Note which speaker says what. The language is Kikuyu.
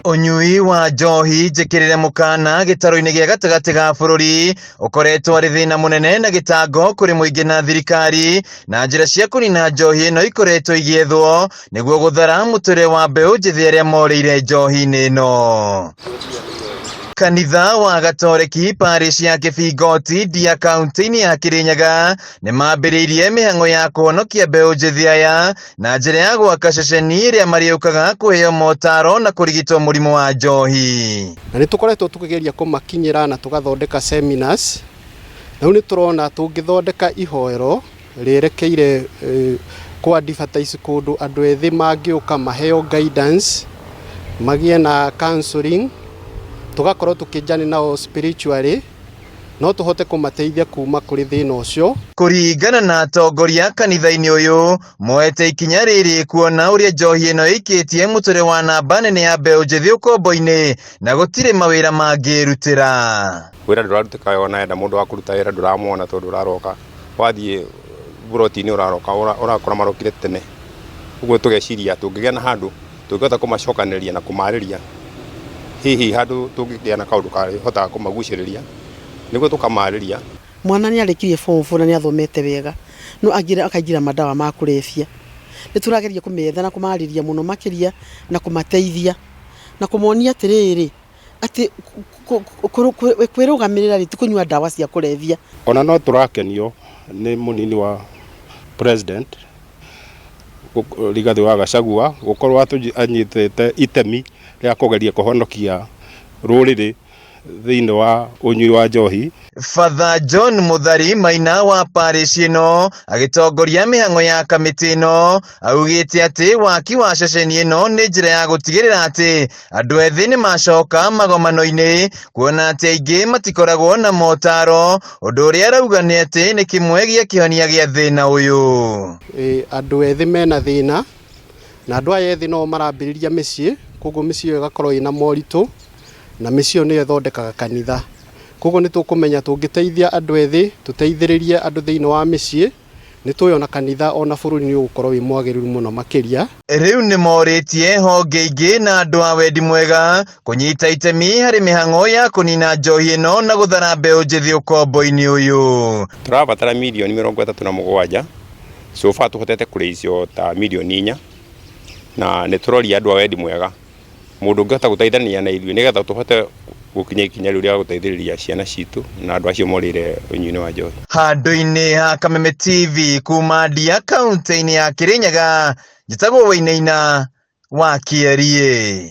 Speaker 1: Unyui wa njohi njikirire mukana gitaro-ini gia gatagati ga bururi ukoretwo ari thina munene na gitango kuri muingi na thirikari, na njira cia kunina njohi ino ikoretwo igiethwo niguo guthara muture wa mbeu njithi aria moreire njohi-ini ino. Kanitha wa Gatoreki parish ya Kibingoti Ndia kaunti-ini ya Kirinyaga ni mambiriirie mihango ya kuhonokia mbeu njithi aya na njira ya gwaka ceceni iria mariukaga kuheo motaro na kurigitwo murimu wa njohi.
Speaker 2: Na ni tukoretwo tukigeria kumakinyira na tugathondeka seminars. Na ni turona tungithondeka ihoero rirekeire kwa advertise kundu andu ethi mangiuka maheo guidance, magie na counseling, tugakorwo tukijani nao spiritually, no tuhote kumateithia kuma kuri thina ucio.
Speaker 1: Kuringana na atongoria kanitha-ini uyu moete ikinya riri kuona uria njohi ino ikitie muture wa namba nene ya mbeu njithi ukombo-ini na gutire mawira mangirutira.
Speaker 3: Wira ndurarutika yona enda mundu wa kuruta wira nduramwona tondu uraroka wathie buroti-ini uraroka urakora marokire tene, uguo tugeciria tungigia na handu tungihota kumacokaniria na kumariria hihi handu tungigia na kaundu kahota kumaguciriria niguo tukamariria.
Speaker 4: Mwana ni arikirie form 4 na ni athomete wega no akagira madawa ma kurefia. Ni turageria kumetha na kumariria muno makiria na kumateithia na kumonia atiriri ati kwirugamirira ri tukunywa dawa cia kurefia.
Speaker 2: Ona no turakenio ni munini wa president Rigathi wa Gachagua gukorwo anyitete itemi ria kugeria kuhonokia ruriri thiini wa unyui wa njohi.
Speaker 1: Father John Muthari Maina wa parish ino agitongoria mihango ya kamiti ino augite ati waki wa ceceni ino ni njira ya gutigirira ati andu ethi ni macoka magomano-ini kuona ati aingi matikoragwo na motaro, undu uria arauga ni ati ni kimwe gia kihonia gia thina uyu.
Speaker 2: Andu ethi mena thina na andu aya ethi no marambiriria micii, koguo micii igakorwo ina moritu na mĩcio nĩ ĩthondekaga kanitha. Koguo nĩ tũkũmenya tũngĩteithia andũ ethĩ, tũteithĩrĩrie andũ thĩinĩ wa mĩciĩ, nĩ tũyona kanitha ona bũrũri nĩ ũgũkorwo wĩ mwagĩrĩru mũno makĩria.
Speaker 1: Rĩu nĩ morĩtie honge ingĩ na andũ a wendi mwega kũnyita itemi harĩ mĩhang'o ya kũnina njohi ĩno na gũthara mbeũ njithi ũkombo-inĩ ũyũ.
Speaker 3: Tũrabatara milioni 37 so far tũhotete kũrĩcio ta milioni 4 na nĩ tũroria andũ a wendi mwega mundu ngata guteithania na ithuĩ nigetha tuhote gukinya ikinya riu ria guteithĩrĩria ciana citu na andu acio morire unyui-ini wa njohi.
Speaker 1: Handu-inĩ ha Kameme TV kuma Ndia kaunti-inĩ ya Kirinyaga, njĩtagwo Wainaina wa Kĩarie.